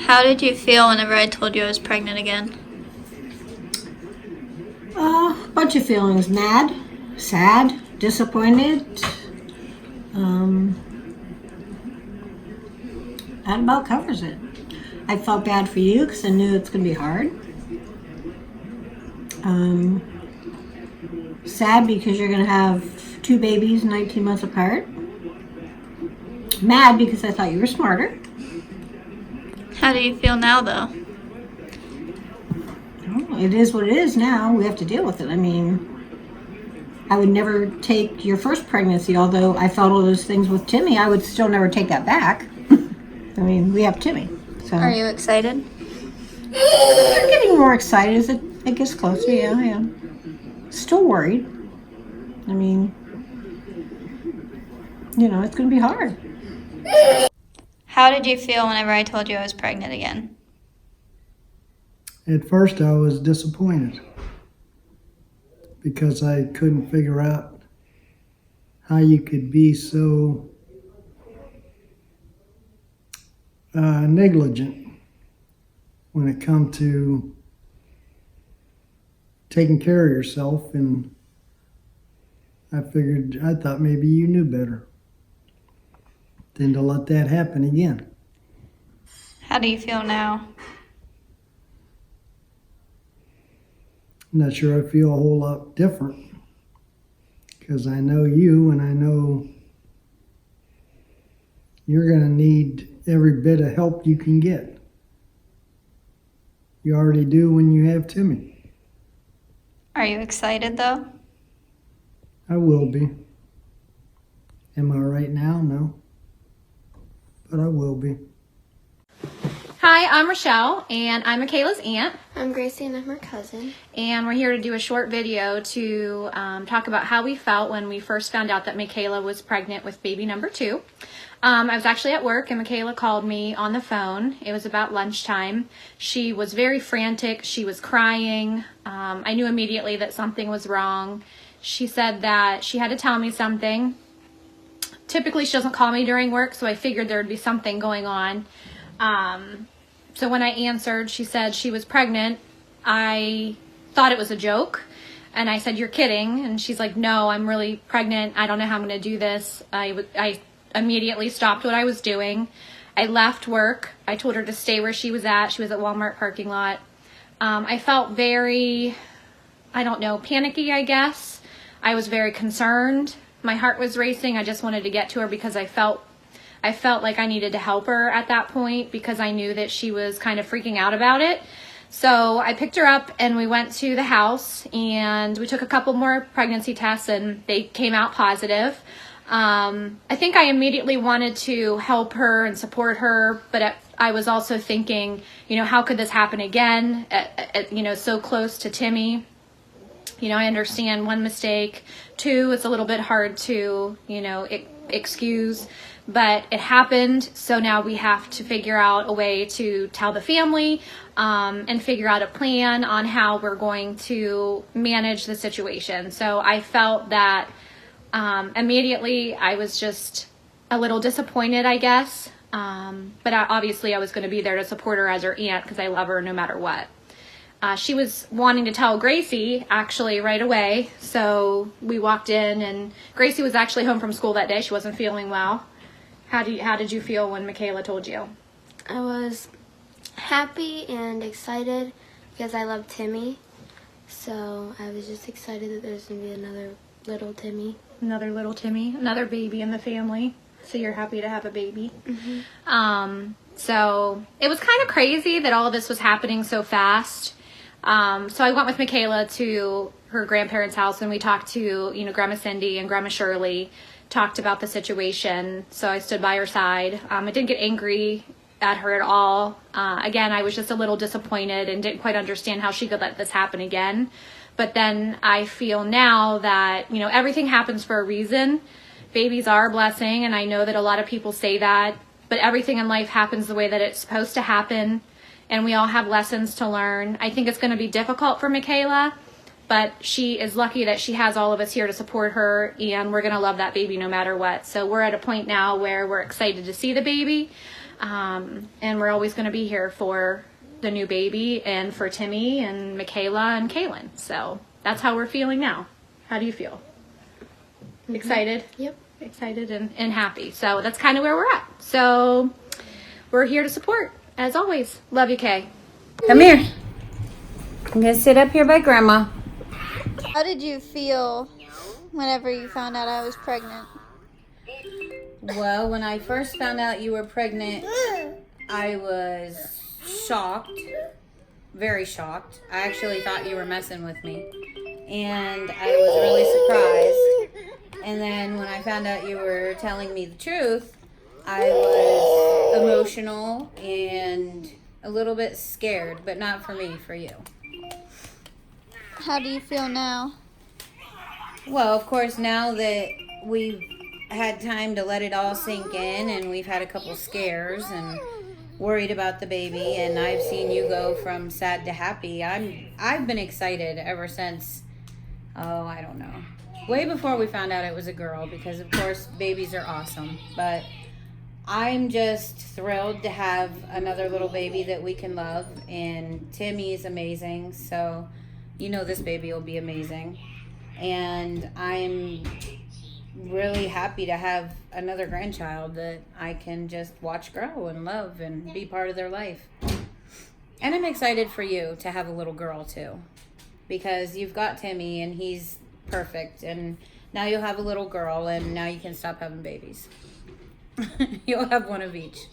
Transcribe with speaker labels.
Speaker 1: How did you feel whenever I told you I was pregnant again?
Speaker 2: A bunch of feelings. Mad, sad, disappointed. That about covers it. I felt bad for you because I knew it's going to be hard. Sad because you're going to have 2 babies 19 months apart. Mad because I thought you were smarter.
Speaker 1: How do you feel now, though?
Speaker 2: Well, it is what it is now. We have to deal with it. I mean, I would never take your first pregnancy, although I felt all those things with Timmy. I would still never take that back. I mean, we have Timmy. So.
Speaker 1: Are you excited?
Speaker 2: I'm getting more excited as it gets closer. Yeah, I am. Still worried. I mean, it's going to be hard.
Speaker 1: How did you feel whenever I told you I was pregnant again?
Speaker 3: At first I was disappointed because I couldn't figure out how you could be so negligent when it come to taking care of yourself, and I thought maybe you knew better than to let that happen again.
Speaker 1: How do you feel now?
Speaker 3: I'm not sure I feel a whole lot different because I know you, and I know you're going to need every bit of help you can get. You already do when you have Timmy.
Speaker 1: Are you excited, though?
Speaker 3: I will be. Am I right now? No. But I will be.
Speaker 4: Hi, I'm Rochelle, and I'm Mckayla's aunt.
Speaker 5: I'm Gracie, and I'm her cousin.
Speaker 4: And we're here to do a short video to talk about how we felt when we first found out that Mckayla was pregnant with baby number 2. I was actually at work, and Mckayla called me on the phone. It was about lunchtime. She was very frantic. She was crying. I knew immediately that something was wrong. She said that she had to tell me something. Typically, she doesn't call me during work, so I figured there would be something going on. So when I answered, she said she was pregnant. I thought it was a joke, and I said, "You're kidding." And she's like, "No, I'm really pregnant. I don't know how I'm going to do this." I immediately stopped what I was doing. I left work. I told her to stay where she was at. She was at Walmart parking lot. I felt very, panicky, I guess. I was very concerned. My heart was racing. I just wanted to get to her because I felt like I needed to help her at that point because I knew that she was kind of freaking out about it. So I picked her up and we went to the house and we took a couple more pregnancy tests and they came out positive. I think I immediately wanted to help her and support her, but I was also thinking, how could this happen again, so close to Timmy? I understand 1 mistake, 2, it's a little bit hard to, excuse, but it happened. So now we have to figure out a way to tell the family and figure out a plan on how we're going to manage the situation. So I felt that immediately I was just a little disappointed, I guess. But obviously I was going to be there to support her as her aunt because I love her no matter what. She was wanting to tell Gracie actually right away. So we walked in and Gracie was actually home from school that day. She wasn't feeling well. How did you feel when Mckayla told you?
Speaker 5: I was happy and excited because I love Timmy. So I was just excited that there's going to be another little Timmy.
Speaker 4: Another little Timmy, another baby in the family. So you're happy to have a baby.
Speaker 5: Mm-hmm.
Speaker 4: So it was kind of crazy that all of this was happening so fast. So I went with Mckayla to her grandparents' house and we talked to, Grandma Cindy and Grandma Shirley, talked about the situation. So I stood by her side. I didn't get angry at her at all. Again, I was just a little disappointed and didn't quite understand how she could let this happen again. But then I feel now that, everything happens for a reason. Babies are a blessing, and I know that a lot of people say that, but everything in life happens the way that it's supposed to happen, and we all have lessons to learn. I think it's going to be difficult for Mckayla, but she is lucky that she has all of us here to support her, and we're going to love that baby no matter what. So we're at a point now where we're excited to see the baby. And we're always going to be here for the new baby and for Timmy and Mckayla and Caelan. So that's how we're feeling now. How do you feel? Excited?
Speaker 5: Yep.
Speaker 4: Excited and happy. So that's kind of where we're at. So we're here to support, as always. Love you, Kay.
Speaker 2: Come here. I'm gonna sit up here by Grandma.
Speaker 1: How did you feel whenever you found out I was pregnant?
Speaker 6: Well, when I first found out you were pregnant, I was shocked, very shocked. I actually thought you were messing with me, and I was really surprised. And then when I found out you were telling me the truth, I was emotional and a little bit scared, but not for me, for you.
Speaker 1: How do you feel now?
Speaker 6: Well, of course, now that we've had time to let it all sink in and we've had a couple scares and worried about the baby, and I've seen you go from sad to happy, I've been excited ever since, I don't know, way before we found out it was a girl, because of course babies are awesome, but I'm just thrilled to have another little baby that we can love, and Timmy is amazing, so you know this baby will be amazing. And I'm really happy to have another grandchild that I can just watch grow and love and be part of their life. And I'm excited for you to have a little girl too, because you've got Timmy and he's perfect, and now you'll have a little girl, and now you can stop having babies. You'll have one of each.